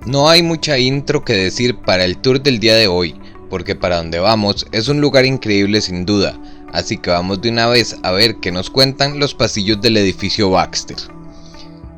No hay mucha intro que decir para el tour del día de hoy, porque para donde vamos es un lugar increíble sin duda, así que vamos de una vez a ver qué nos cuentan los pasillos del edificio Baxter.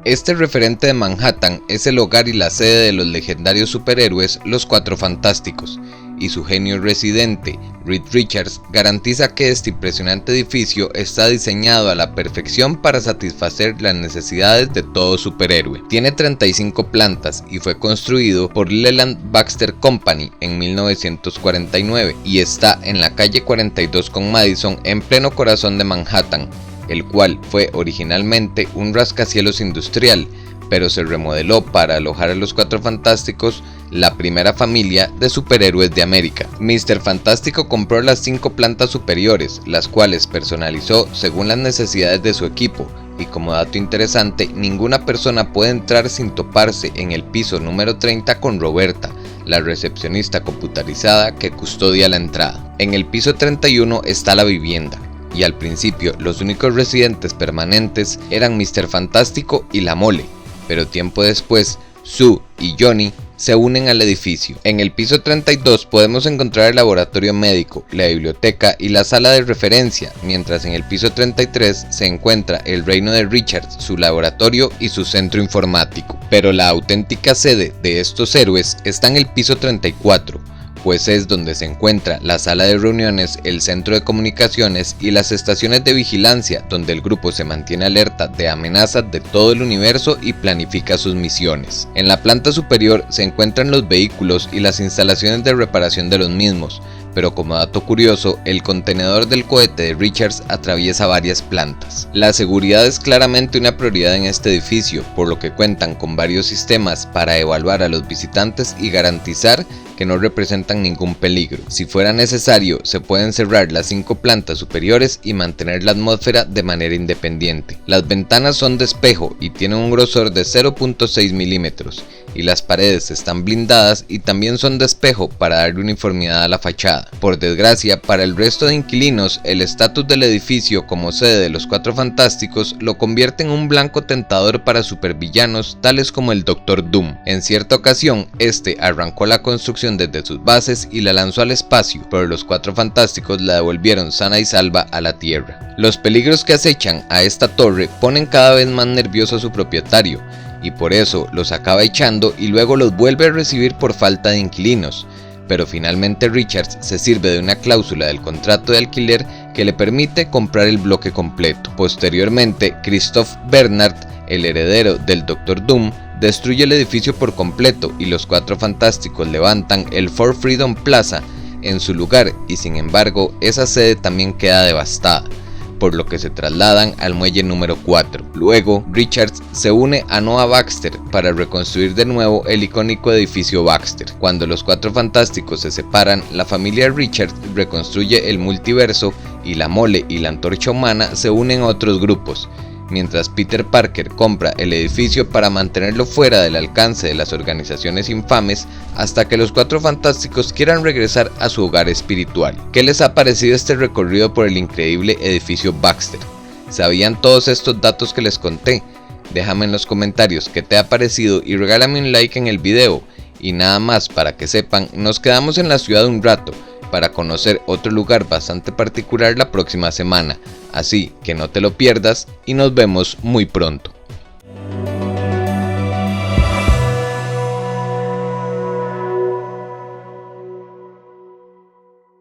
Este referente de Manhattan es el hogar y la sede de los legendarios superhéroes Los Cuatro Fantásticos, y su genio residente, Reed Richards, garantiza que este impresionante edificio está diseñado a la perfección para satisfacer las necesidades de todo superhéroe. Tiene 35 plantas y fue construido por Leland Baxter Company en 1949 y está en la calle 42 con Madison en pleno corazón de Manhattan, el cual fue originalmente un rascacielos industrial, pero se remodeló para alojar a los Cuatro Fantásticos, la primera familia de superhéroes de América. Mr. Fantástico compró las 5 plantas superiores, las cuales personalizó según las necesidades de su equipo, y como dato interesante, ninguna persona puede entrar sin toparse en el piso número 30 con Roberta, la recepcionista computarizada que custodia la entrada. En el piso 31 está la vivienda, y al principio los únicos residentes permanentes eran Mr. Fantástico y la Mole, pero tiempo después Sue y Johnny se unen al edificio. En el piso 32 podemos encontrar el laboratorio médico, la biblioteca y la sala de referencia, mientras en el piso 33 se encuentra el reino de Richards, su laboratorio y su centro informático. Pero la auténtica sede de estos héroes está en el piso 34, pues es donde se encuentra la sala de reuniones, el centro de comunicaciones y las estaciones de vigilancia, donde el grupo se mantiene alerta de amenazas de todo el universo y planifica sus misiones. En la planta superior se encuentran los vehículos y las instalaciones de reparación de los mismos, pero como dato curioso, el contenedor del cohete de Richards atraviesa varias plantas. La seguridad es claramente una prioridad en este edificio, por lo que cuentan con varios sistemas para evaluar a los visitantes y garantizar que no representan ningún peligro. Si fuera necesario, se pueden cerrar las 5 plantas superiores y mantener la atmósfera de manera independiente. Las ventanas son de espejo y tienen un grosor de 0.6 milímetros, y las paredes están blindadas y también son de espejo para darle uniformidad a la fachada. Por desgracia, para el resto de inquilinos, el estatus del edificio como sede de los Cuatro Fantásticos lo convierte en un blanco tentador para supervillanos tales como el Dr. Doom. En cierta ocasión, este arrancó la construcción desde sus bases y la lanzó al espacio, pero los Cuatro Fantásticos la devolvieron sana y salva a la Tierra. Los peligros que acechan a esta torre ponen cada vez más nervioso a su propietario, y por eso los acaba echando y luego los vuelve a recibir por falta de inquilinos, pero finalmente Richards se sirve de una cláusula del contrato de alquiler que le permite comprar el bloque completo. Posteriormente, Christoph Bernard, el heredero del Dr. Doom, destruye el edificio por completo y los Cuatro Fantásticos levantan el Fort Freedom Plaza en su lugar, y sin embargo esa sede también queda devastada, por lo que se trasladan al muelle número 4. Luego, Richards se une a Noah Baxter para reconstruir de nuevo el icónico edificio Baxter. Cuando los Cuatro Fantásticos se separan, la familia Richards reconstruye el multiverso y la Mole y la Antorcha Humana se unen a otros grupos, mientras Peter Parker compra el edificio para mantenerlo fuera del alcance de las organizaciones infames hasta que los Cuatro Fantásticos quieran regresar a su hogar espiritual. ¿Qué les ha parecido este recorrido por el increíble edificio Baxter? ¿Sabían todos estos datos que les conté? Déjame en los comentarios qué te ha parecido y regálame un like en el video. Y nada más, para que sepan, nos quedamos en la ciudad un rato para conocer otro lugar bastante particular la próxima semana, así que no te lo pierdas y nos vemos muy pronto.